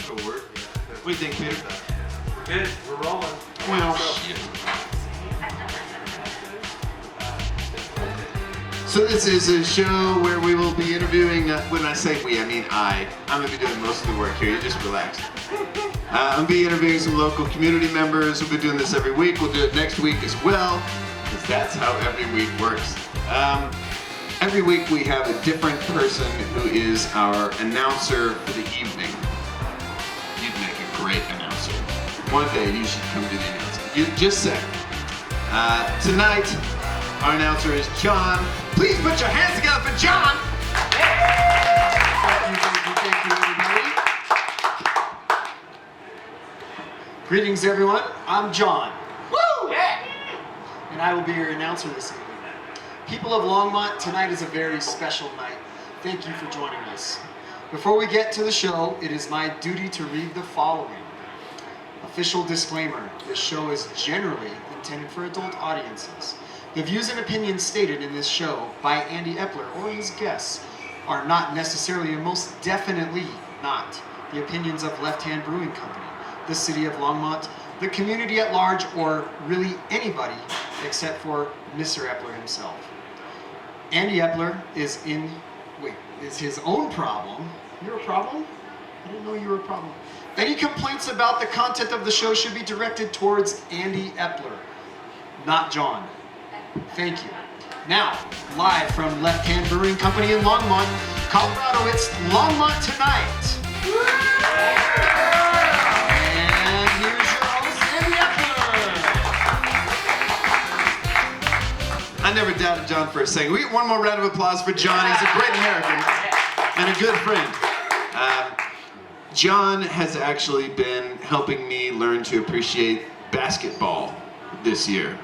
special word. What do you think, Peter? We're good. We're rolling. Well, shit. So this is a show where we will be interviewing, when I say we, I mean I. I'm going to be doing most of the work here. You just relax. I'm going to be interviewing some local community members. We'll be doing this every week. We'll do it next week as well, because that's how every week works. Every week we have a different person who is our announcer for the evening. You'd make a great announcer. One day you should come do the announcing. You just say. Tonight, our announcer is John. Please put your hands together for John! Thank you, everybody. Greetings, everyone. I'm John. Woo! Yeah! And I will be your announcer this evening. People of Longmont, tonight is a very special night. Thank you for joining us. Before we get to the show, it is my duty to read the following. Official disclaimer. This show is generally intended for adult audiences. The views and opinions stated in this show by Andy Eppler or his guests are not necessarily and most definitely not the opinions of Left Hand Brewing Company, the city of Longmont, the community at large, or really anybody except for Mr. Eppler himself. Andy Eppler is his own problem. You're a problem? I didn't know you were a problem. Any complaints about the content of the show should be directed towards Andy Eppler, not John. Thank you. Now, live from Left Hand Brewing Company in Longmont, Colorado, it's LongmontTonight. And here's your host, Andy Eppler. I never doubted John for a second. We get one more round of applause for John. He's a great American and a good friend. John has actually been helping me learn to appreciate basketball this year.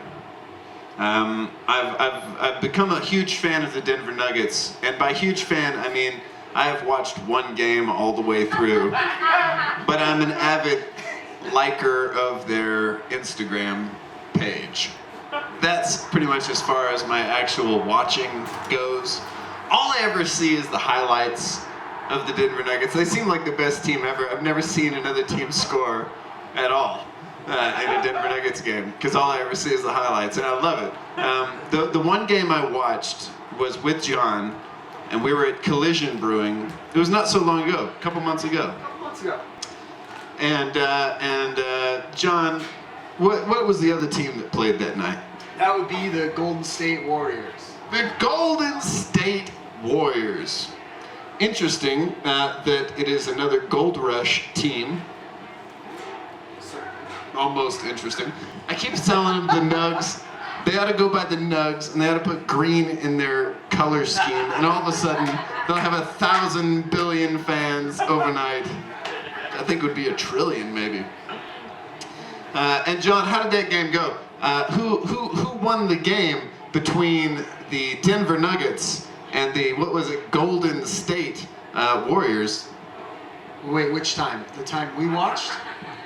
I've become a huge fan of the Denver Nuggets, and by huge fan, I mean I have watched one game all the way through, but I'm an avid liker of their Instagram page. That's pretty much as far as my actual watching goes. All I ever see is the highlights of the Denver Nuggets. They seem like the best team ever. I've never seen another team score at all in a Denver Nuggets game, because all I ever see is the highlights, and I love it. The one game I watched was with John, and we were at Collision Brewing. It was not so long ago, a couple months ago. And John, what was the other team that played that night? That would be the Golden State Warriors. The Golden State Warriors. Interesting that it is another Gold Rush team. Almost interesting. I keep telling them the Nugs, they ought to go by the Nugs, and they ought to put green in their color scheme, and all of a sudden they'll have 1,000 billion fans overnight. I think it would be 1 trillion maybe. And John, how did that game go? Who won the game between the Denver Nuggets and the, Golden State Warriors? Wait, which time? The time we watched?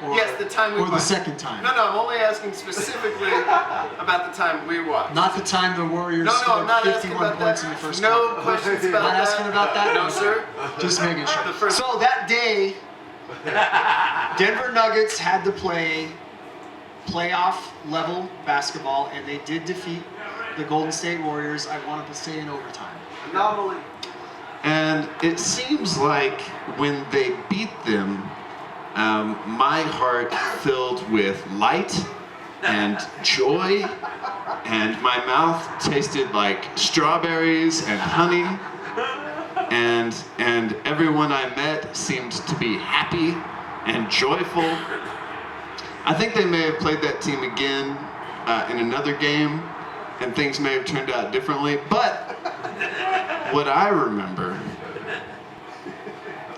Yes, the time we watched. Or the second time? No, I'm only asking specifically about the time we watched. Not the time the Warriors I'm scored not asking 51 about points that. in the first No quarter. questions about Not that. asking about that? No, sir. Just making sure. The first- So that day, Denver Nuggets had to play playoff level basketball, and they did defeat the Golden State Warriors. I wanted to say in overtime. Anomaly. And it seems like when they beat them, my heart filled with light and joy, and my mouth tasted like strawberries and honey, and everyone I met seemed to be happy and joyful. I think they may have played that team again in another game, and things may have turned out differently, but what I remember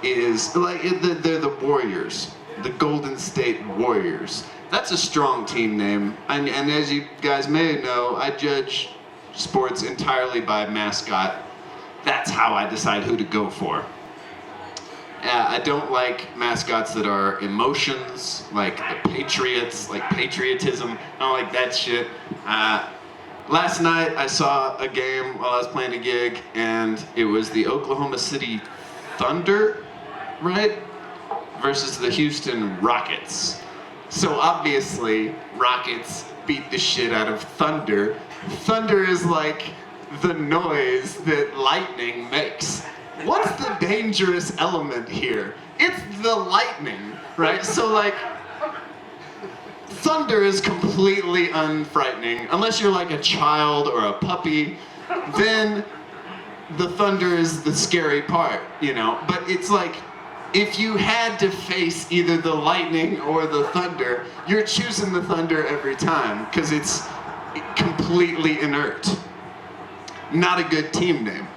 is, they're the Warriors, the Golden State Warriors. That's a strong team name, and as you guys may know, I judge sports entirely by mascot. That's how I decide who to go for. I don't like mascots that are emotions, like the Patriots, like patriotism. I don't like that shit. Last night I saw a game while I was playing a gig, and it was the Oklahoma City Thunder, right? versus the Houston Rockets. So obviously, Rockets beat the shit out of thunder. Thunder is like the noise that lightning makes. What's the dangerous element here? It's the lightning, right? So like, thunder is completely unfrightening. Unless you're like a child or a puppy, then the thunder is the scary part, you know? But it's like, if you had to face either the lightning or the thunder, you're choosing the thunder every time, because it's completely inert. Not a good team name.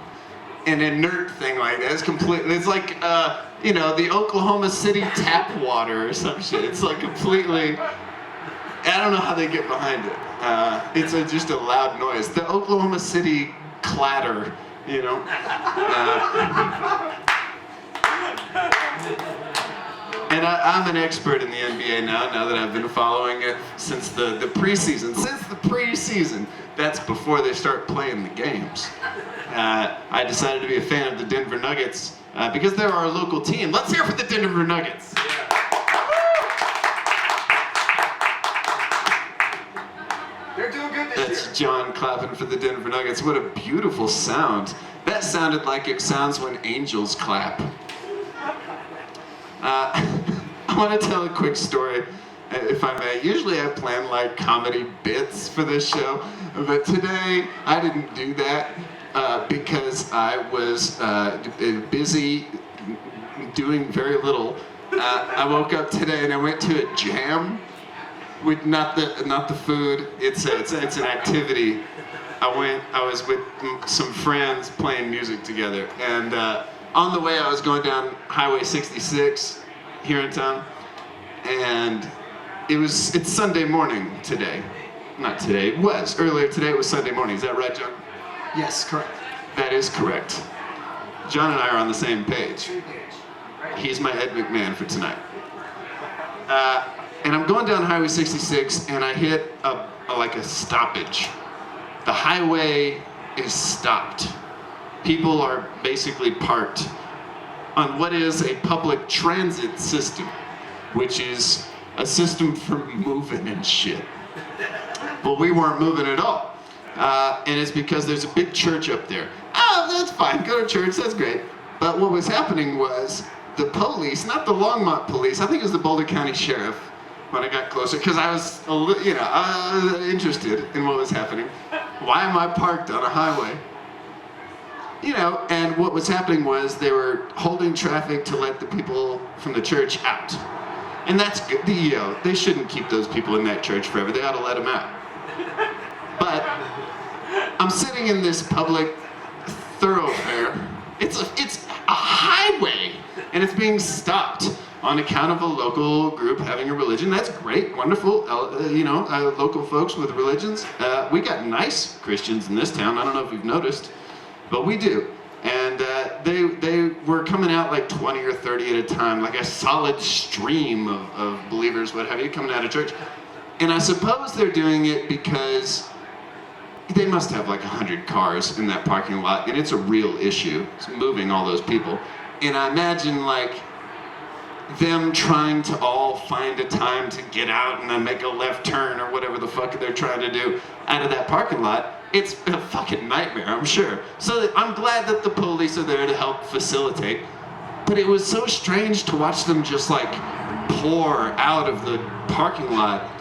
An inert thing like that is completely, it's like, you know, the Oklahoma City tap water or some shit. It's like completely, I don't know how they get behind it. It's just a loud noise. The Oklahoma City clatter, you know. And I'm an expert in the NBA now that I've been following it since the preseason. Since the preseason, that's before they start playing the games. I decided to be a fan of the Denver Nuggets because they're our local team. Let's hear for the Denver Nuggets. They're doing good this year. That's John clapping for the Denver Nuggets. What a beautiful sound. That sounded like it sounds when angels clap. I want to tell a quick story, if I may. Usually I plan like comedy bits for this show, but today I didn't do that because I was busy doing very little. I woke up today and I went to a jam with not the food. It's an activity. I was with some friends playing music together, and on the way I was going down Highway 66 here in town, and it's Sunday morning today. Not today, it was. Earlier today it was Sunday morning. Is that right, John? Yes, correct. That is correct. John and I are on the same page. He's my Ed McMahon for tonight. And I'm going down Highway 66 and I hit a stoppage. The highway is stopped. People are basically parked on what is a public transit system, which is a system for moving and shit. But we weren't moving at all. And it's because there's a big church up there. Oh, that's fine, go to church, that's great. But what was happening was the police, not the Longmont police, I think it was the Boulder County Sheriff, when I got closer, because I was, interested in what was happening. Why am I parked on a highway? You know, and what was happening was they were holding traffic to let the people from the church out. And that's good. They shouldn't keep those people in that church forever. They ought to let them out. But I'm sitting in this public thoroughfare. It's a highway, and it's being stopped on account of a local group having a religion. That's great, wonderful. Local folks with religions. We got nice Christians in this town. I don't know if you've noticed, but we do. And they were coming out like 20 or 30 at a time, like a solid stream of believers, what have you, coming out of church. And I suppose they're doing it because they must have like 100 cars in that parking lot, and it's a real issue. It's moving all those people. And I imagine like them trying to all find a time to get out and then make a left turn or whatever the fuck they're trying to do out of that parking lot. It's a fucking nightmare, I'm sure. So I'm glad that the police are there to help facilitate. But it was so strange to watch them just like pour out of the parking lot.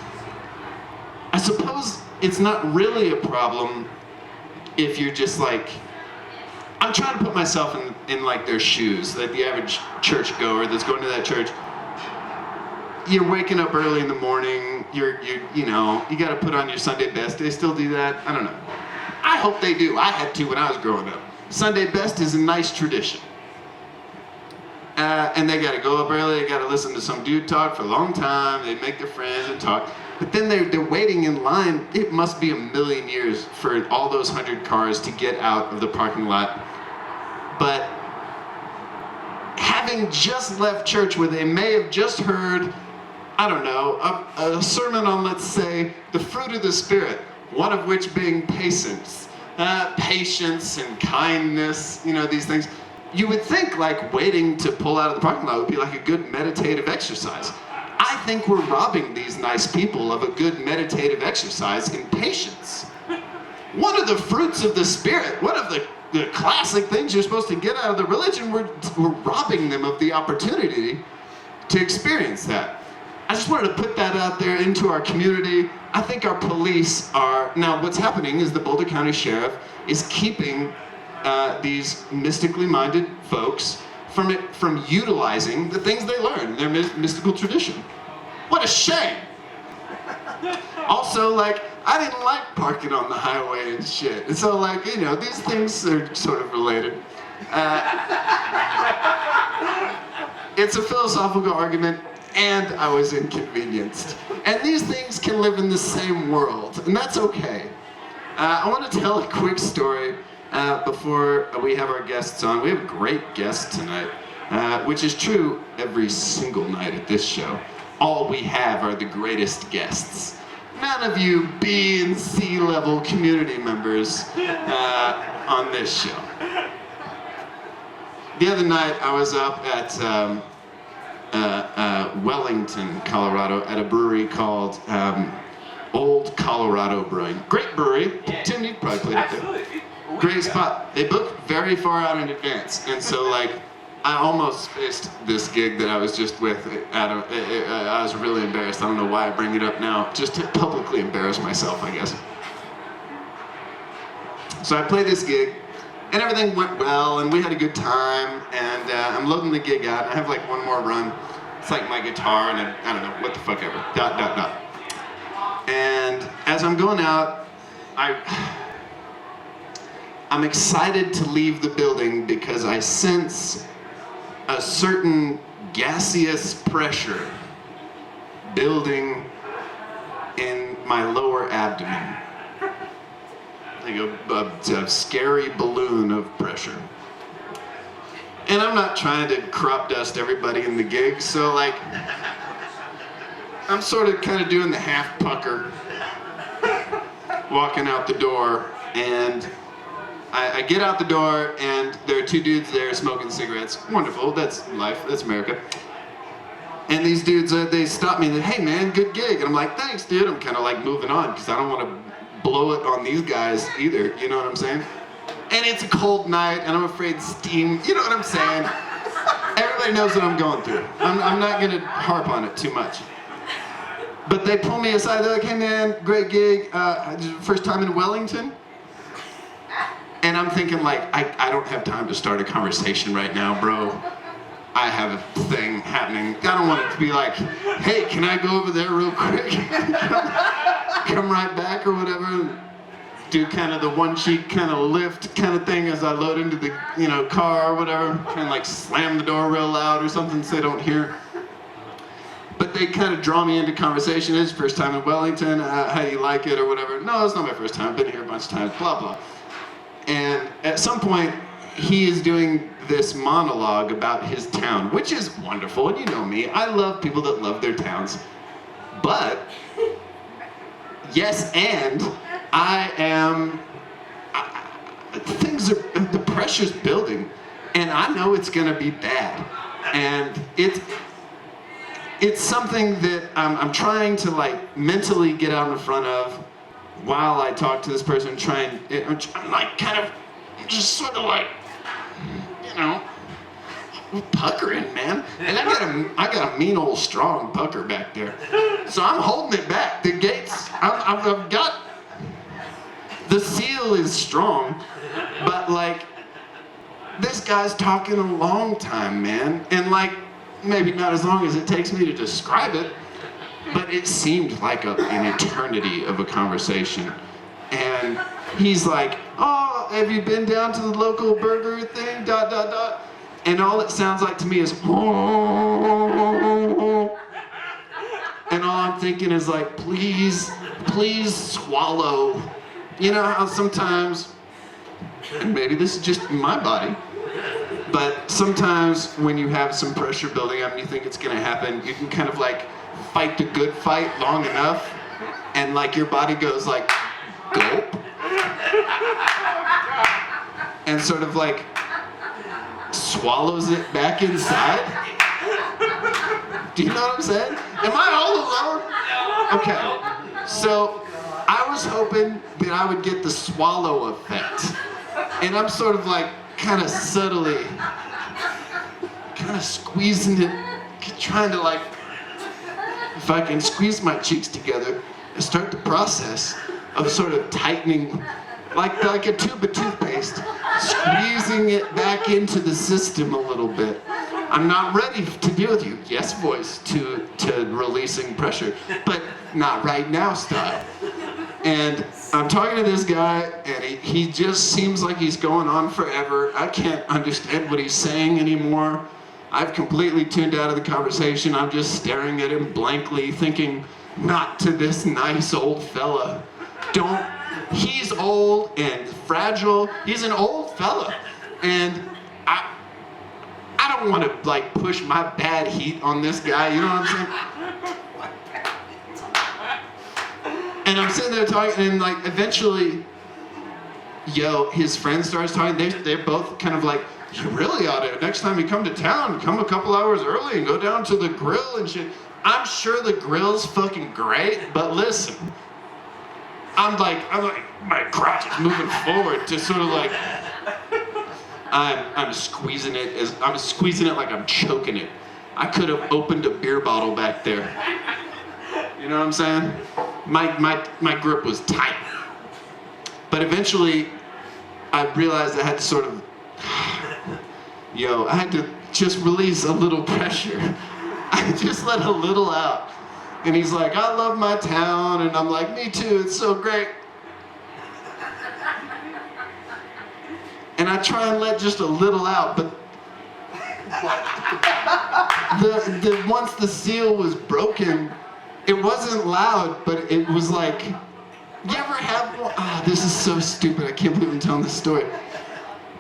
I suppose it's not really a problem if you're just like, I'm trying to put myself in like their shoes, like the average churchgoer that's going to that church. You're waking up early in the morning, you got to put on your Sunday best. Do they still do that? I don't know. I hope they do. I had to when I was growing up. Sunday best is a nice tradition. And they got to go up early, they got to listen to some dude talk for a long time, they make their friends and talk. But then they're waiting in line. It must be a million years for all those 100 cars to get out of the parking lot. But having just left church where they may have just heard, I don't know, a sermon on, let's say, the fruit of the Spirit, one of which being patience. Patience and kindness, these things. you would think like waiting to pull out of the parking lot would be like a good meditative exercise. I think we're robbing these nice people of a good meditative exercise in patience. One of the fruits of the Spirit, one of the classic things you're supposed to get out of the religion, we're robbing them of the opportunity to experience that. I just wanted to put that out there into our community. I think our police are, now what's happening is the Boulder County Sheriff is keeping these mystically minded folks from utilizing the things they learned in their mystical tradition. What a shame. Also, like, I didn't like parking on the highway and shit. And so, like, you know, these things are sort of related. It's a philosophical argument, and I was inconvenienced. And these things can live in the same world, and that's okay. I want to tell a quick story before we have our guests on. We have a great guest tonight, which is true every single night at this show. All we have are the greatest guests. None of you B and C level community members on this show. The other night I was up at Wellington, Colorado, at a brewery called Old Colorado Brewing. Great brewery. Tim, you probably played up there. Great spot. They book very far out in advance, and so like I almost missed this gig that I was just with. I was really embarrassed. I don't know why I bring it up now. Just to publicly embarrass myself, I guess. So I played this gig, and everything went well, and we had a good time, and I'm loading the gig out, and I have like one more run. It's like my guitar, and I don't know, what the fuck ever. ... And as I'm going out, I'm excited to leave the building because I sense a certain gaseous pressure building in my lower abdomen. Like a scary balloon of pressure. And I'm not trying to crop dust everybody in the gig, so like, I'm sort of kind of doing the half pucker, walking out the door, and I get out the door, and there are two dudes there smoking cigarettes. Wonderful, that's life, that's America. And these dudes, they stop me and they're, hey man, good gig. And I'm like, thanks dude. I'm kind of like moving on because I don't want to blow it on these guys either, you know what I'm saying? And it's a cold night, and I'm afraid steam, you know what I'm saying? Everybody knows what I'm going through. I'm not gonna harp on it too much. But they pull me aside, they're like, hey man, great gig, first time in Wellington? And I'm thinking like, I don't have time to start a conversation right now, bro. I have a thing happening. I don't want it to be like, hey, can I go over there real quick? Come right back or whatever. And do kind of the one cheek kind of lift kind of thing as I load into the car or whatever. Trying to like slam the door real loud or something so they don't hear. But they kind of draw me into conversation. It's first time in Wellington. How do you like it or whatever? No, it's not my first time. I've been here a bunch of times. Blah blah. And at some point, he is doing this monologue about his town, which is wonderful. And you know me, I love people that love their towns. But, yes, and the pressure's building, and I know it's gonna be bad. And it's something that I'm trying to like mentally get out in front of while I talk to this person, I'm like kind of just sort of like, puckering, man. And I got a mean old strong pucker back there. So I'm holding it back. The gates, I've got, the seal is strong, but like, this guy's talking a long time, man. And like, maybe not as long as it takes me to describe it, but it seemed like an eternity of a conversation. And he's like, oh, have you been down to the local burger thing, ... And all it sounds like to me is, and all I'm thinking is like, please swallow. You know how sometimes, and maybe this is just my body, but sometimes when you have some pressure building up and you think it's gonna happen, you can kind of like fight the good fight long enough, and like your body goes like, gulp. And sort of like swallows it back inside. Do you know what I'm saying? Am I all alone? Okay. So I was hoping that I would get the swallow effect. And I'm sort of like kind of subtly kind of squeezing it, trying to like, if I can squeeze my cheeks together and start the process of sort of tightening, like a tube of toothpaste, squeezing it back into the system a little bit. I'm not ready to deal with you. Yes, voice, to releasing pressure, but not right now style. And I'm talking to this guy, and he just seems like he's going on forever. I can't understand what he's saying anymore. I've completely tuned out of the conversation. I'm just staring at him blankly, thinking, not to this nice old fella. He's old and fragile. He's an old fella. And I don't want to like push my bad heat on this guy, you know what I'm saying? And I'm sitting there talking, and like eventually, his friend starts talking. They're both kind of like, you really ought to, next time you come to town, come a couple hours early and go down to the grill and shit. I'm sure the grill's fucking great, but listen, I'm like, my crotch is moving forward to sort of like, I'm squeezing it like I'm choking it. I could have opened a beer bottle back there. You know what I'm saying? My grip was tight. But eventually, I realized I had to sort of, I had to just release a little pressure. I just let a little out. And he's like, I love my town. And I'm like, me too, it's so great. And I try and let just a little out, but once the seal was broken, it wasn't loud, but it was like, you ever have one? This is so stupid, I can't believe I'm telling this story.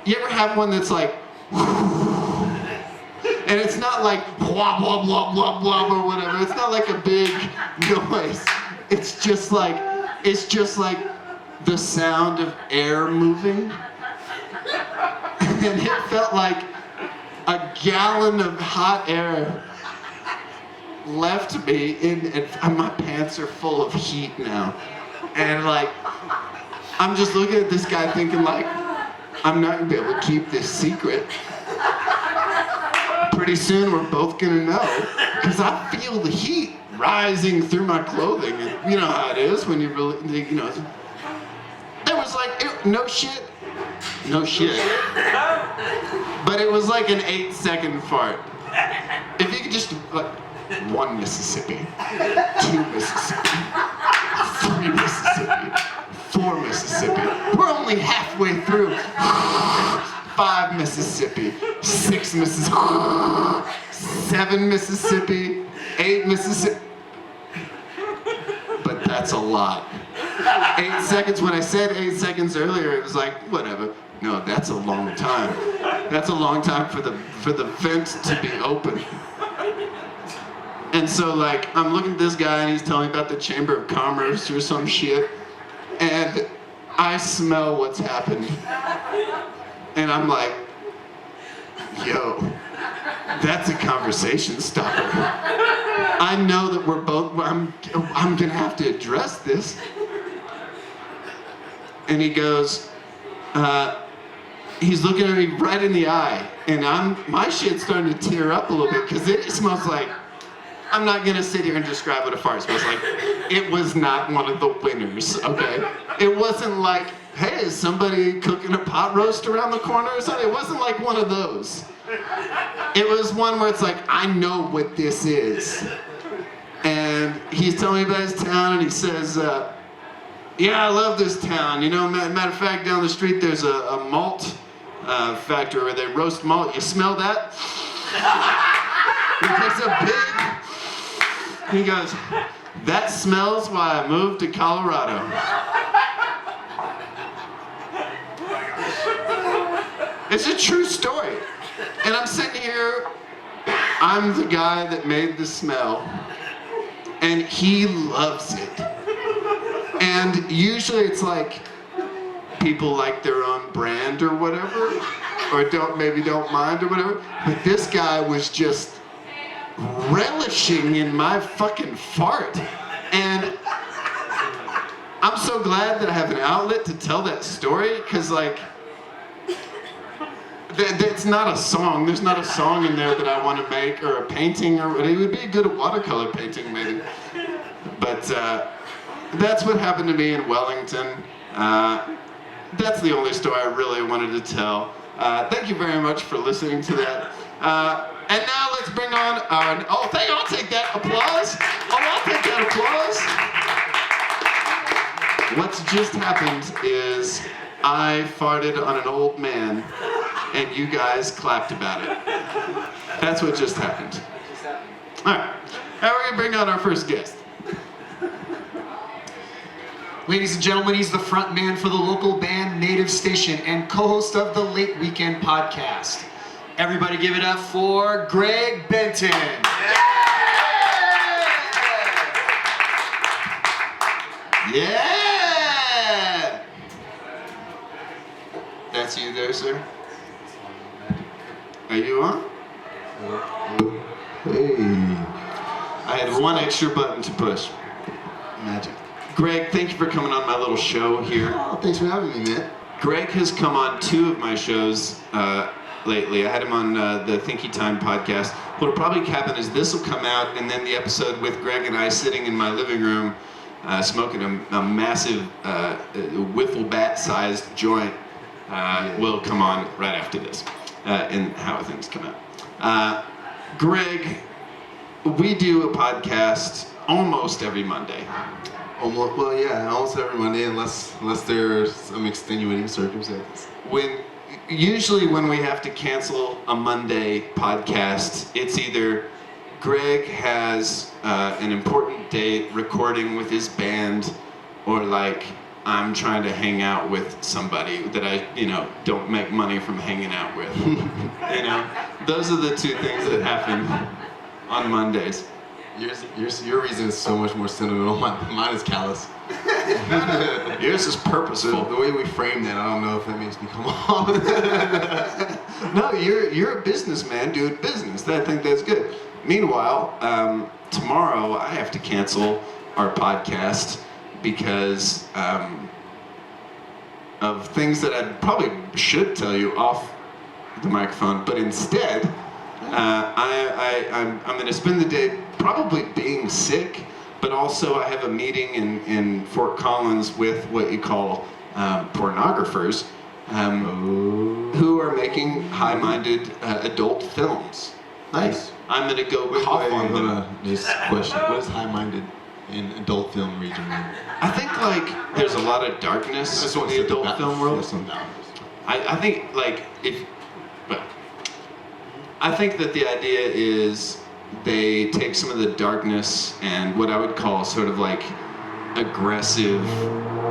You ever have one that's like, and it's not like blah, blah, blah, blah, blah, or whatever. It's not like a big noise. It's just like the sound of air moving. And it felt like a gallon of hot air left me and my pants are full of heat now. And like, I'm just looking at this guy thinking like, I'm not gonna be able to keep this secret. Pretty soon we're both gonna know, because I feel the heat rising through my clothing. And you know how it is when you really, It was like, no shit. But it was like an 8-second fart. If you could just, like, 1 Mississippi, 2 Mississippi, 3 Mississippi, 4 Mississippi. We're only halfway through. 5 Mississippi, 6 Mississippi, 7 Mississippi, 8 Mississippi. But that's a lot. 8 seconds, when I said 8 seconds earlier, it was like, whatever. No, that's a long time. That's a long time for the vent to be open. And so like, I'm looking at this guy and he's telling me about the Chamber of Commerce or some shit. And I smell what's happened. And I'm like, that's a conversation stopper. I know that we're both, I'm gonna have to address this. And he goes, he's looking at me right in the eye, and my shit's starting to tear up a little bit, because it smells like, I'm not gonna sit here and describe what a fart smells like. It was not one of the winners, okay? It wasn't like, hey, is somebody cooking a pot roast around the corner or something? It wasn't like one of those. It was one where it's like, I know what this is. And he's telling me about his town, and he says, yeah, I love this town. Matter of fact, down the street there's a malt factory where they roast malt. You smell that? He goes, that smells why I moved to Colorado. It's a true story. And I'm sitting here, I'm the guy that made the smell, and he loves it. And usually it's like, people like their own brand or whatever, or don't mind or whatever. But this guy was just relishing in my fucking fart. And I'm so glad that I have an outlet to tell that story, because like, it's not a song. There's not a song in there that I want to make, or a painting, or it would be a good watercolor painting maybe. But that's what happened to me in Wellington. That's the only story I really wanted to tell. Thank you very much for listening to that. And now let's bring on our, I'll take that applause. I'll take that applause. What's just happened is I farted on an old man and you guys clapped about it. That's what just happened. All right, now we're gonna bring on our first guest. Ladies and gentlemen, he's the front man for the local band Native Station and co-host of the Late Weekend podcast. Everybody give it up for Greg Benton. Yeah! That's you there, sir? Are you on? Hey, I had one extra button to push. magic. Greg, thank you for coming on my little show here. Oh, thanks for having me, man. Greg has come on 2 of my shows lately. I had him on the Thinky Time podcast. What'll probably happen is this will come out, and then the episode with Greg and I sitting in my living room smoking a massive wiffle bat-sized joint will come on right after this, and how things come out. Greg, we do a podcast almost every Monday. Almost, well, yeah, almost every Monday, unless there's some extenuating circumstances. Usually when we have to cancel a Monday podcast, it's either Greg has an important date recording with his band, or like I'm trying to hang out with somebody that I, don't make money from hanging out with. Those are the 2 things that happen on Mondays. Your reason is so much more sentimental. Mine is callous. Yours is purposeful. The way we frame that, I don't know if that makes me come off. No, you're a businessman doing business. I think that's good. Meanwhile, tomorrow I have to cancel our podcast because of things that I probably should tell you off the microphone, but instead, I'm going to spend the day probably being sick, but also I have a meeting in Fort Collins with what you call pornographers who are making high-minded adult films. Nice. I'm going to go cough on them. This question: what is high-minded in adult film region? I think there's a lot of darkness in the adult film world. I think I think that the idea is they take some of the darkness and what I would call sort of like aggressive,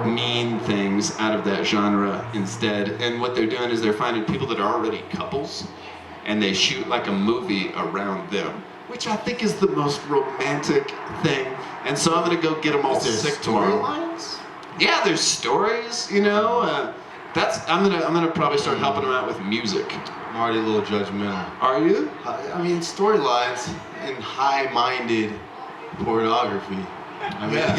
mean things out of that genre instead. And what they're doing is they're finding people that are already couples and they shoot like a movie around them, which I think is the most romantic thing. And so I'm gonna go get them all sick tomorrow. Storylines? Yeah, there's stories, I'm gonna probably start helping them out with music. I'm already a little judgmental. Are you? I mean, storylines and high-minded pornography. Yeah.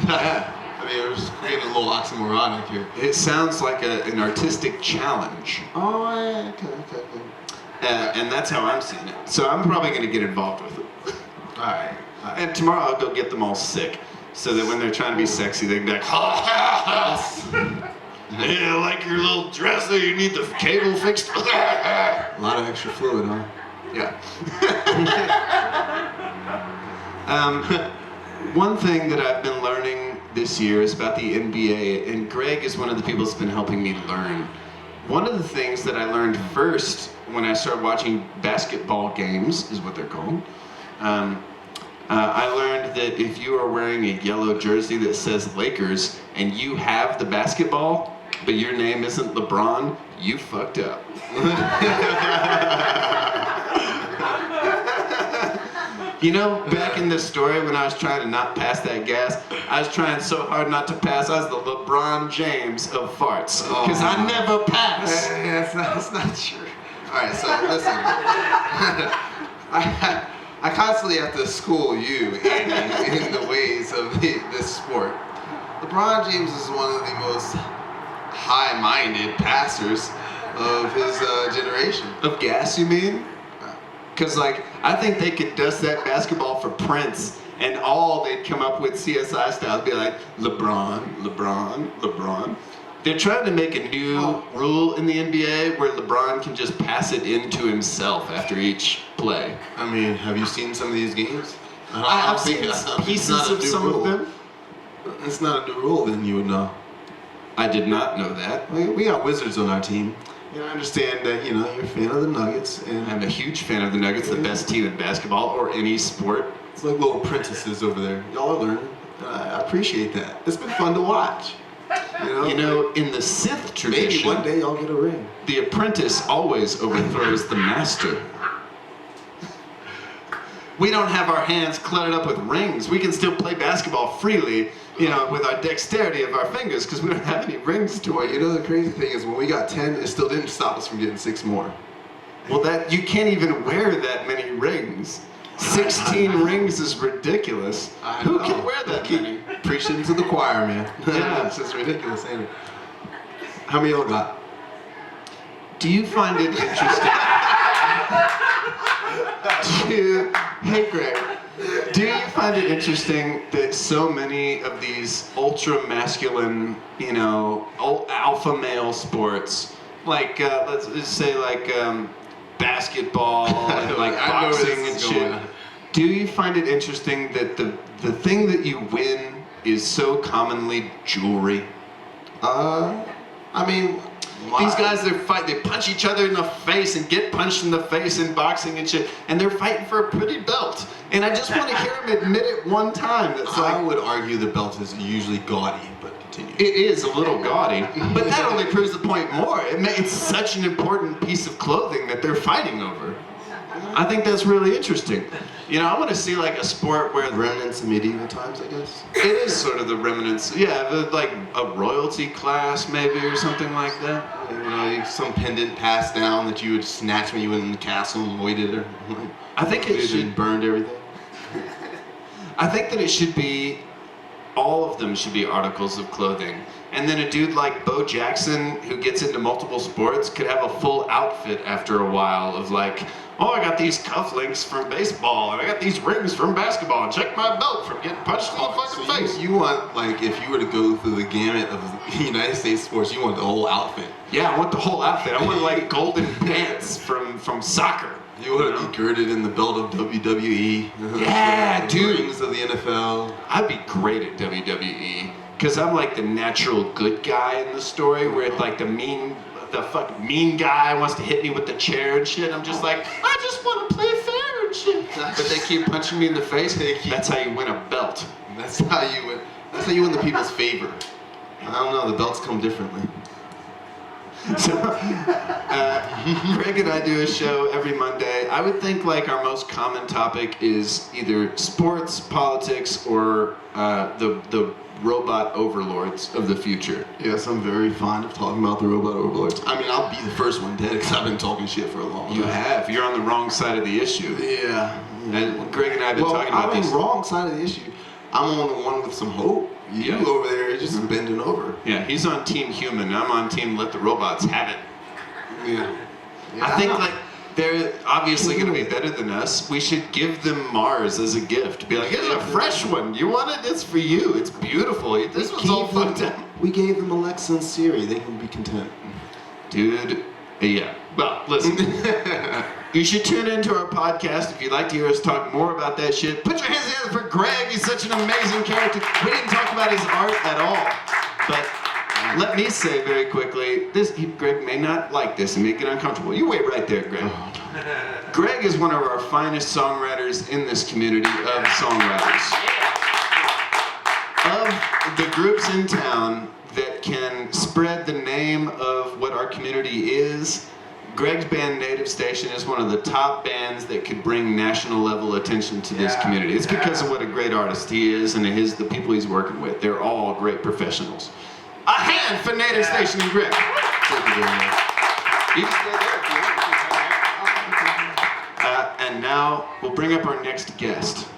I mean, we're just getting a little oxymoronic here. It sounds like an artistic challenge. Oh, okay. And that's how I'm seeing it. So I'm probably going to get involved with it. All right. And tomorrow I'll go get them all sick, so that when they're trying to be sexy, they can be like, ha ha ha! Yeah, like your little dress there, you need the cable fixed. A lot of extra fluid, huh? Yeah. One thing that I've been learning this year is about the NBA, and Greg is one of the people that's been helping me learn. One of the things that I learned first when I started watching basketball games, is what they're called, I learned that if you are wearing a yellow jersey that says Lakers, and you have the basketball, but your name isn't LeBron, you fucked up. You know, back in this story when I was trying to not pass that gas, I was trying so hard not to pass. I was the LeBron James of farts because I never pass. That's not true. All right, so listen. I constantly have to school you in the ways of this sport. LeBron James is one of the most high-minded passers of his generation. Of gas, you mean? Because, like, I think they could dust that basketball for Prince, and all they'd come up with CSI style would be like, LeBron, LeBron, LeBron. They're trying to make a new rule in the NBA where LeBron can just pass it into himself after each play. I mean, have you seen some of these games? I've seen pieces of some of them. It's not a new rule, then you would know. I did not know that. We got Wizards on our team. You know, I understand that, you're a fan of the Nuggets. And I'm a huge fan of the Nuggets, the best team in basketball or any sport. it's like little apprentices over there. Y'all are learning. I appreciate that. It's been fun to watch. You know, in the Sith tradition, maybe one day y'all get a ring. the apprentice always overthrows the master. We don't have our hands cluttered up with rings. We can still play basketball freely, with our dexterity of our fingers because we don't have any rings to Well, it. the crazy thing is when we got 10, it still didn't stop us from getting 6 more. Well, that you can't even wear that many rings. 16 rings is ridiculous. Who can wear that many? Preaching to the choir, man. Yeah. It's just ridiculous, ain't it? How many y'all got? Do you find it interesting? Hey Greg, do you find it interesting that so many of these ultra masculine, alpha male sports, like let's just say basketball and like I know where boxing this and is shit, going. do you find it interesting that the thing that you win is so commonly jewelry? I mean, These guys, they punch each other in the face and get punched in the face in boxing and shit, and they're fighting for a pretty belt. And I just want to hear them admit it one time. That's I like, would argue the belt is usually gaudy, but continue. it is a little gaudy, but that only proves the point more. It's such an important piece of clothing that they're fighting over. I think that's really interesting. I want to see like a sport where Remnants of medieval times, I guess. it is sort of the remnants, like a royalty class maybe or something like that. Some pendant passed down that you would snatch when you went in the castle and waited, or I think it should. burned everything. I think that it should be, all of them should be articles of clothing. And then a dude like Bo Jackson, who gets into multiple sports, could have a full outfit after a while of like, oh, I got these cufflinks from baseball, and I got these rings from basketball, and check my belt from getting punched in the fucking face. You want, like, if you were to go through the gamut of the United States sports, you want the whole outfit. Yeah, I want the whole outfit. I want like golden pants from soccer. You want to be girded in the belt of WWE. Yeah, the dude. rings of the NFL. I'd be great at WWE, because I'm like the natural good guy in the story, where it's like the fucking mean guy wants to hit me with the chair and shit. I'm just like, I just want to play fair and shit. But they keep punching me in the face. That's how you win a belt. That's how you win. That's how you win the people's favor. I don't know. The belts come differently. So, Greg and I do a show every Monday. I would think like our most common topic is either sports, politics, or the robot overlords of the future. Yes, I'm very fond of talking about the robot overlords. I mean, I'll be the first one dead because I've been talking shit for a long time. You have. You're on the wrong side of the issue. Yeah. And Greg and I have been talking about I'm this. on the wrong side of the issue. I'm on the one with some hope. You over there are just bending over. Yeah, he's on Team Human. I'm on Team Let the Robots Have It. Yeah. I think like they're obviously going to be better than us. We should give them Mars as a gift. Be like, here's a fresh one. You want it? It's for you. It's beautiful. This one's all fucked up. We gave them Alexa and Siri. They can be content. Dude, yeah. Well, listen. You should tune into our podcast if you'd like to hear us talk more about that shit. Put your hands together for Greg. He's such an amazing character. We didn't talk about his art at all. But let me say very quickly, Greg may not like this and make it uncomfortable. You wait right there, Greg. Greg is one of our finest songwriters in this community of songwriters. Of the groups in town that can spread the name of what our community is, Greg's band, Native Station, is one of the top bands that could bring national level attention to this community. It's because of what a great artist he is and the people he's working with. They're all great professionals. A hand for Native Station and Greg. Thank you very much. You can stay there if you want. And now we'll bring up our next guest.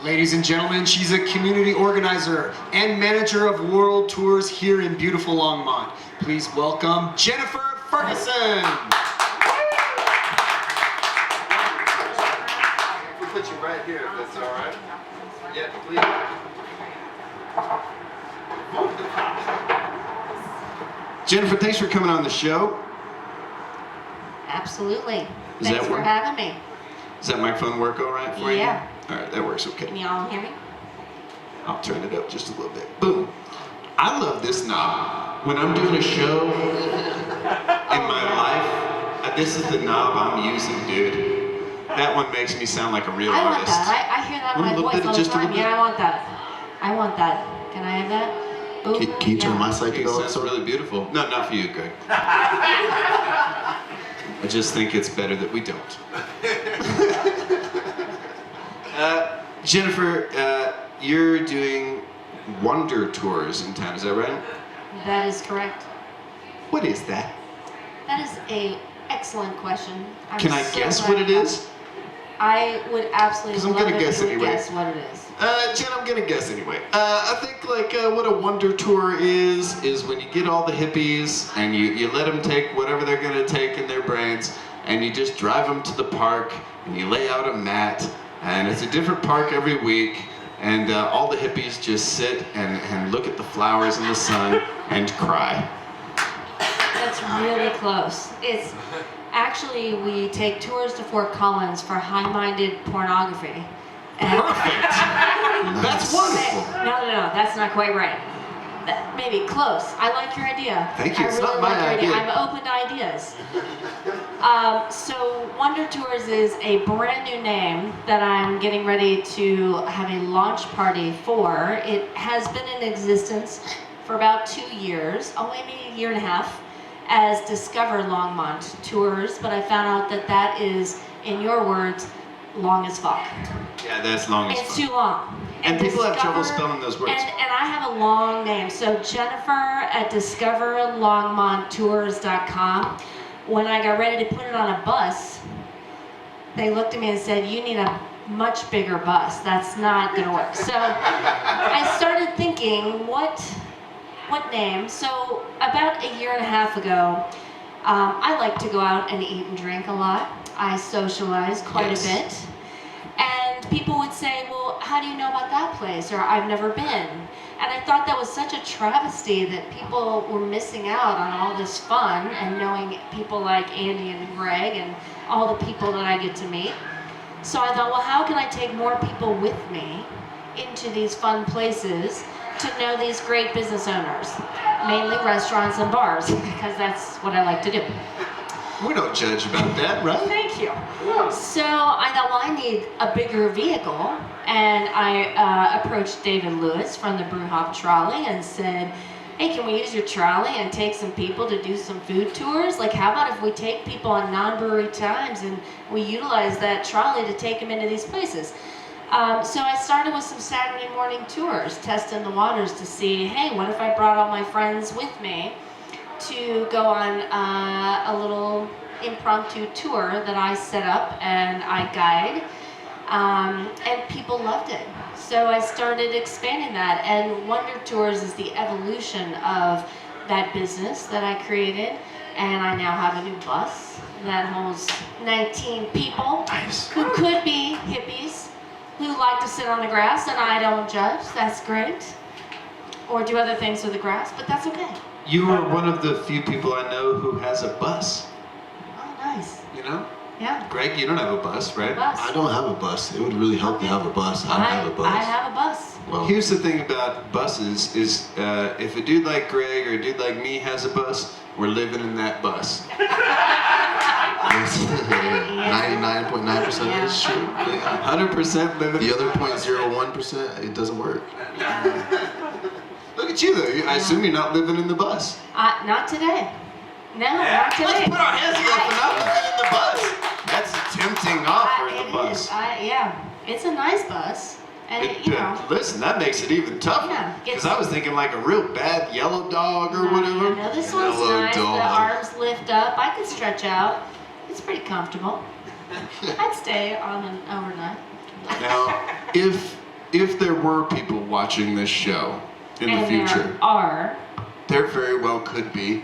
Ladies and gentlemen, she's a community organizer and manager of world tours here in beautiful Longmont. Please welcome Jennifer Ferguson. We'll put you right here if that's all right. Yeah, please. Jennifer, thanks for coming on the show. Absolutely. Does Thanks that for work? having me. Does that microphone work all right for you? Yeah. All right, that works Can okay. y'all hear me? I'll turn it up just a little bit. Boom. I love this knob. When I'm doing a show in my life, this is the knob I'm using, dude. That one makes me sound like a real I want artist. that. I hear that in Want a my little voice bit, all the just a time. little bit? Yeah, I want that. I want that. Can I have that? Ooh, Can you turn my It psychedelic sounds sort really beautiful. No, not for you, Greg. I just think it's better that we don't. Jennifer, you're doing Wonder Tours in town, is that right? That is correct. What is that? That is a excellent question. I'm Can I so guess glad what it you is? I would absolutely 'Cause I'm love gonna it guess if you would anyway. guess what it is. Jen, I'm gonna guess anyway. I think what a Wonder Tour is when you get all the hippies and you let them take whatever they're gonna take in their brains and you just drive them to the park and you lay out a mat and it's a different park every week and all the hippies just sit and look at the flowers in the sun and cry. That's really close. It's actually, we take tours to Fort Collins for high-minded pornography. And Perfect! That's wonderful. No, that's not quite right. Maybe close. I like your idea. Thank you. I It's really not my like your idea. I'm open to ideas. So Wonder Tours is a brand new name that I'm getting ready to have a launch party for. It has been in existence for about 2 years, maybe a year and a half, as Discover Longmont Tours, but I found out that that is, in your words, long as fuck. Yeah, that's long as It's fuck. too long. And people have trouble Discover- spelling those words. And I have a long name. So Jennifer at discoverlongmonttours.com. When I got ready to put it on a bus, they looked at me and said, "You need a much bigger bus. That's not going to work." So I started thinking, what name? So about a year and a half ago, I like to go out and eat and drink a lot. I socialize quite Yes. a bit. And people would say, "Well, how do you know about that place?" Or "I've never been." And I thought that was such a travesty that people were missing out on all this fun and knowing people like Andy and Greg and all the people that I get to meet. So I thought, well, how can I take more people with me into these fun places to know these great business owners, mainly restaurants and bars, because that's what I like to do. We don't judge about that, right? Thank you. So I thought, well, I need a bigger vehicle, and I approached David Lewis from the Brew Hop Trolley and said, "Hey, can we use your trolley and take some people to do some food tours? Like, how about if we take people on non-brewery times and we utilize that trolley to take them into these places?" So I started with some Saturday morning tours, testing the waters to see, hey, what if I brought all my friends with me to go on a little impromptu tour that I set up and I guide, and people loved it. So I started expanding that, and Wonder Tours is the evolution of that business that I created, and I now have a new bus that holds 19 people Nice. who could be hippies who like to sit on the grass, and I don't judge. That's great. Or do other things with the grass, but that's okay. You are one of the few people I know who has a bus. Oh, nice. You know? Yeah. Greg, you don't have a bus, right? Bus. I don't have a bus. It would really help to have a bus. I don't have a bus. I have a bus. Well, Here's the thing about buses is if a dude like Greg or a dude like me has a bus, we're living in that bus. 99.9% is true. 100% living The in other that bus. 0.01%, it doesn't work. Look at you though. I assume you're not living in the bus. Not today. No, not today. Let's put our hands together for not looking in the bus. That's a tempting offer, the It bus. is. Yeah, it's a nice bus, and Listen, that makes it even tougher. Yeah, Because I was thinking like a real bad yellow dog or whatever. No, this one's Yellow nice. dog. The arms lift up. I can stretch out. It's pretty comfortable. I'd stay on an overnight. Now, if there were people watching this show in the future, there very well could be.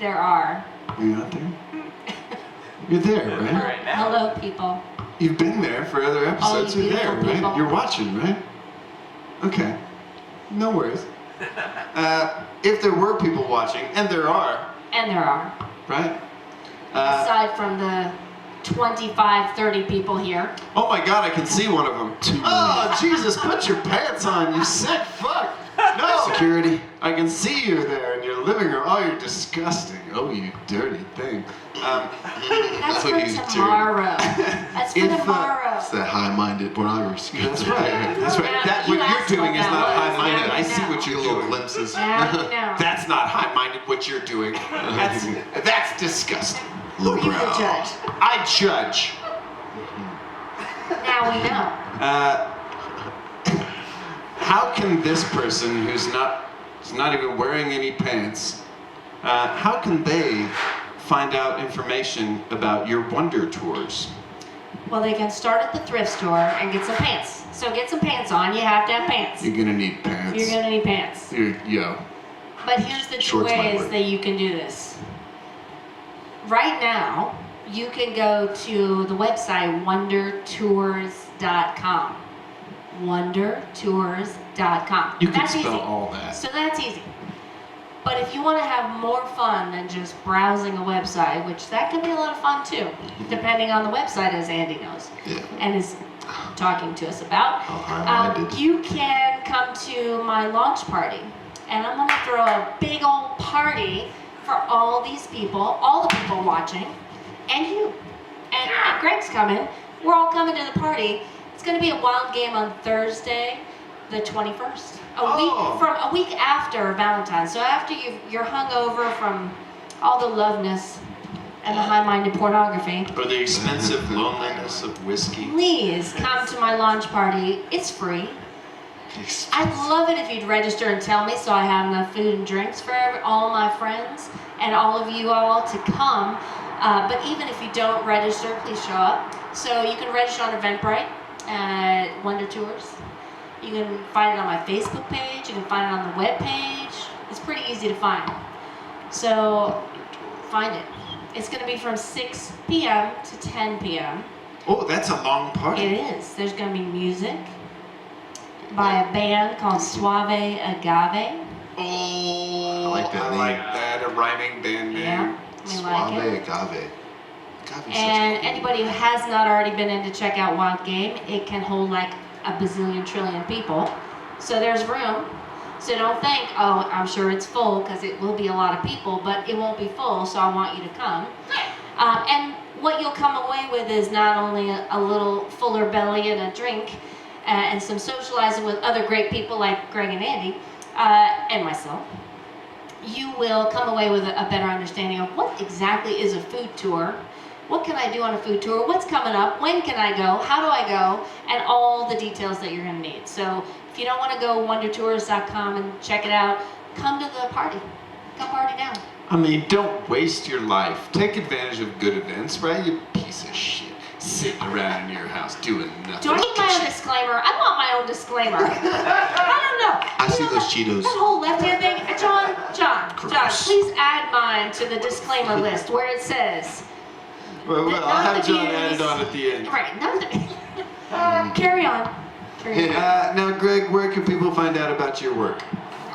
There are. Are you out there? You're there, right? Right now. Hello, people. You've been there for other episodes. you You're there, beautiful right? people. You're watching, right? Okay. No worries. If there were people watching, and there are, And there are. right? Aside from the 25, 30 people here. Oh my God, I can see one of them. Oh, Jesus, put your pants on, you sick fuck. No. Security. I can see you there in your living room. Oh, you're disgusting. Oh, you dirty thing. That's for Oh, you dirty. tomorrow. That's for If, tomorrow. It's that high-minded pornography. That's right. That's right. Now, That you what asked you're doing what is that not was. high-minded. Now I you see know. what you're Little doing. glimpses. Now you know. That's not high-minded what you're doing. That's disgusting. Who are you to Lowbrow. judge? I judge. Now we know. How can this person who's not even wearing any pants, how can they find out information about your Wonder Tours? Well, they can start at the thrift store and get some pants. So get some pants on. You have to have pants. You're gonna need pants. You're gonna need pants. Yo. But here's the two Shorts might ways work. that you can do this. Right now, you can go to the website wondertours.com. Wondertours.com. You can That's spell easy. all that. So that's easy. But if you want to have more fun than just browsing a website, which that can be a lot of fun too, depending on the website, as Andy knows, Yeah. and is talking to us about, How high-minded. you can come to my launch party. And I'm going to throw a big old party for all these people, all the people watching, and you. And Greg's coming. We're all coming to the party. It's going to be a wild game on Thursday, the 21st. A week after Valentine's. So after you're hungover from all the loveness and the high-minded pornography, Or the expensive loneliness of whiskey. please come to my launch party. It's free. I'd love it if you'd register and tell me so I have enough food and drinks for all my friends and all of you all to come. But even if you don't register, please show up. So you can register on Eventbrite at Wonder Tours. You can find it on my Facebook page. You can find it on the web page. It's pretty easy to find. So find it. It's going to be from 6 p.m. to 10 p.m. Oh, that's a long party. It is. There's going to be music by a band called Suave Agave. Oh, I like that I name. like that. A rhyming band name. Yeah, we Suave like it. agave. Agave's And such a anybody who has not already been in to check out Wild Game, it can hold like a bazillion trillion people. So there's room. So don't think, oh, I'm sure it's full, because it will be a lot of people, but it won't be full, so I want you to come. And what you'll come away with is not only a little fuller belly and a drink, and some socializing with other great people like Greg and Andy, and myself. You will come away with a better understanding of what exactly is a food tour. What can I do on a food tour? What's coming up? When can I go? How do I go? And all the details that you're going to need. So if you don't want to go wondertours.com and check it out, come to the party. Come party down. I mean, don't waste your life. Take advantage of good events, right? You piece of shit. Sitting around in your house doing nothing. Do I Look need my at own you. disclaimer? I want my own disclaimer. I don't know. I You see know those that- Cheetos. That whole left-hand thing. John, Gross. please add mine to the disclaimer list where it says, Well, None I'll have of John these- add it on at the end. right, none of Carry on. Carry on. Now, Greg, where can people find out about your work?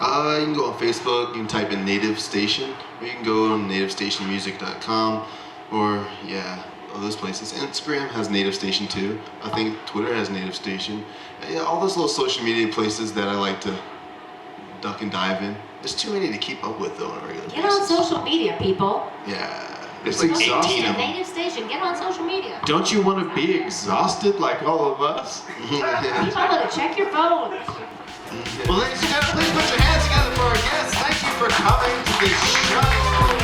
You can go on Facebook, you can type in Native Station, or you can go on nativestationmusic.com, or all those places. Instagram has Native Station too. I think Twitter has Native Station. Yeah, all those little social media places that I like to duck and dive in. There's too many to keep up with though on a regular Get basis. on social media, people. Yeah, It's there's like exhausting. 18 of them. Native Station, get on social media. Don't you want to be exhausted like all of us? People to check your phone. Well, ladies and gentlemen, please put your hands together for our guests. Thank you for coming to this show.